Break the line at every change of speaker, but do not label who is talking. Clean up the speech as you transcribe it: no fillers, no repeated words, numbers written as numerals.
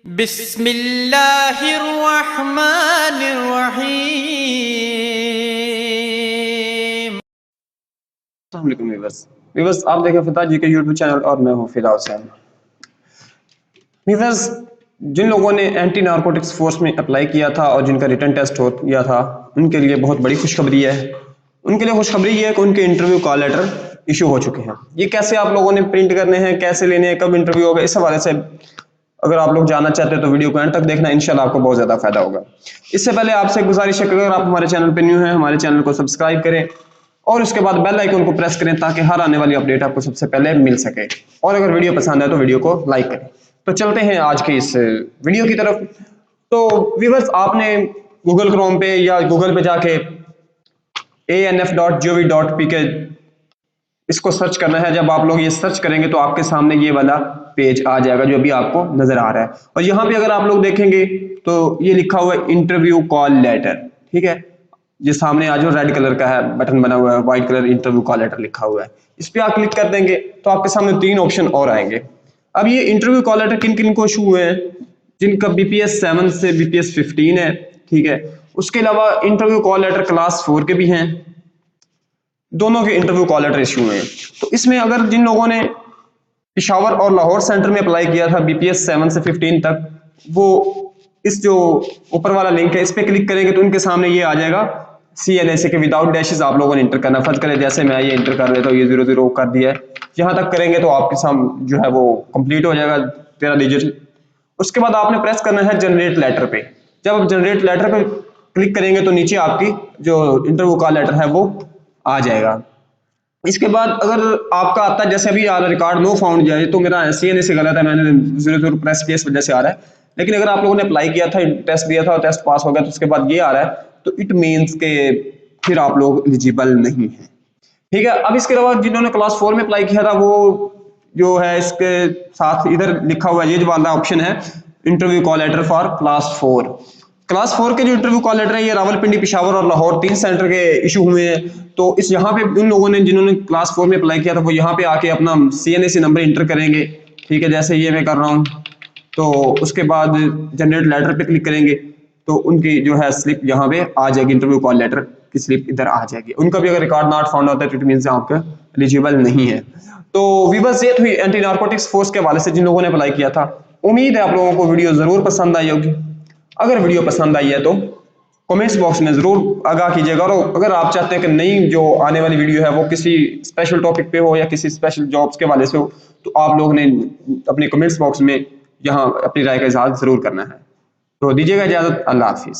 बिस्मिल्लाहिर्रहमानिर्रहीम।
अस्सलाम वालेकुम व्यूअर्स, आप देखें फिदा जी के यूट्यूब चैनल और मैं हूं फिदा हुसैन। व्यूअर्स, जिन लोगों ने एंटी नारकोटिक्स फोर्स में अप्लाई किया था और जिनका रिटन टेस्ट हो गया था, उनके लिए बहुत बड़ी खुशखबरी है। उनके लिए खुशखबरी ये है कि उनके इंटरव्यू कॉल लेटर इशू हो चुके हैं। ये कैसे आप लोगों ने प्रिंट करने हैं, कैसे लेने हैं, कब इंटरव्यू होगा, इस हवाले से अगर आप लोग जानना चाहते हैं तो वीडियो को एंड तक देखना, इंशाल्लाह आपको बहुत ज़्यादा फायदा होगा। इससे पहले आपसे एक गुजारिश है कि अगर आप हमारे चैनल पर न्यू हैं, हमारे चैनल को सब्सक्राइब करें और उसके बाद बेल आइकन को प्रेस करें ताकि हर आने वाली अपडेट आपको सबसे पहले मिल सके। और अगर वीडियो पसंद आए तो वीडियो को लाइक करें। तो चलते हैं आज की इस वीडियो की तरफ। तो व्यूअर्स, आपने गूगल क्रोम पे या गूगल पे जाके anf.gov.pk इसको सर्च करना है। जब आप लोग ये सर्च करेंगे तो आपके सामने ये वाला पेज आ जाएगा जो अभी आपको नजर आ रहा है। और यहाँ पे अगर आप लोग देखेंगे तो ये लिखा हुआ है इंटरव्यू कॉल लेटर, ठीक है। ये सामने आज रेड कलर का है, बटन बना हुआ है, white colour interview call letter लिखा हुआ है। इस पर आप क्लिक कर देंगे तो आपके सामने 3 ऑप्शन और आएंगे। अब ये इंटरव्यू कॉल लेटर किन किन को इशू हुए हैं? जिनका BPS 7 से BPS 15 है, ठीक है। उसके अलावा इंटरव्यू कॉल लेटर क्लास 4 के भी हैं, दोनों के इंटरव्यू कॉल लेटर इशू हुए हैं। तो इसमें अगर जिन लोगों ने पेशावर और लाहौर सेंटर में अप्लाई किया था BPS 7 से 15 तक, वो इस जो ऊपर वाला लिंक है इस पे क्लिक करेंगे तो उनके सामने ये आ जाएगा CNSA के विदाउट डैशेस आप लोगों ने इंटर करना। फर्ज करें जैसे मैं ये इंटर कर लेता हूँ, ये 00 कर दिया है, यहाँ तक करेंगे तो आपके सामने जो है वो कंप्लीट हो जाएगा 13 डिजिट। उसके बाद आपने प्रेस करना है जनरेट लेटर पे। जब आप जनरेट लेटर पे क्लिक करेंगे तो नीचे आपकी जो इंटरव्यू कॉल लेटर है वो आ जाएगा। इसके बाद अगर आपका आता है, जैसे अभी आ रहा रिकॉर्ड नो फाउंड जाए, तो मेरा CNSA गलत है, मैंने 00 प्रेस किया इस वजह से आ रहा है। लेकिन अगर आप लोगों ने अप्लाई किया था, टेस्ट दिया था और टेस्ट पास हो गया तो उसके बाद ये आ रहा है, तो इट मीन्स के फिर आप लोग एलिजिबल नहीं है, ठीक है। अब इसके अलावा जिन्होंने क्लास 4 में अप्लाई किया था वो जो है इसके साथ इधर लिखा हुआ है, ये जो वाला ऑप्शन है interview call letter for class 4। Class 4 के जो इंटरव्यू कॉल लेटर है ये रावलपिंडी, पेशावर और लाहौर 3 सेंटर के इशू हुए हैं। तो इस यहाँ पे उन लोगों ने जिन्होंने क्लास 4 में अप्लाई किया था वो यहाँ पे आके अपना CNSA नंबर इंटर करेंगे, ठीक है। जैसे ये मैं कर रहा हूँ, तो उसके बाद जनरेट लेटर पे क्लिक करेंगे तो उनकी जो है स्लिप यहाँ पे आ जाएगी, इंटरव्यू कॉल लेटर की स्लिप इधर आ जाएगी। उनका भी अगर रिकॉर्ड नॉट फाउंड होता है तो इट मींस आपका एलिजिबल नहीं है। तो व्यूअर्स, ये थी एंटी नारकोटिक्स फोर्स के हवाले से जिन लोगों ने अप्लाई किया था। उम्मीद है आप लोगों को वीडियो जरूर पसंद आई होगी। अगर वीडियो पसंद आई है तो कमेंट्स बॉक्स में जरूर आगाह कीजिएगा। और अगर आप चाहते हैं कि नई जो आने वाली वीडियो है वो किसी स्पेशल टॉपिक पे हो या किसी स्पेशल जॉब्स के हवाले से हो, तो आप लोगों ने अपने कमेंट्स बॉक्स में यहाँ अपनी राय का इजहार जरूर करना है। तो दीजिएगा इजाजत, अल्लाह हाफिज।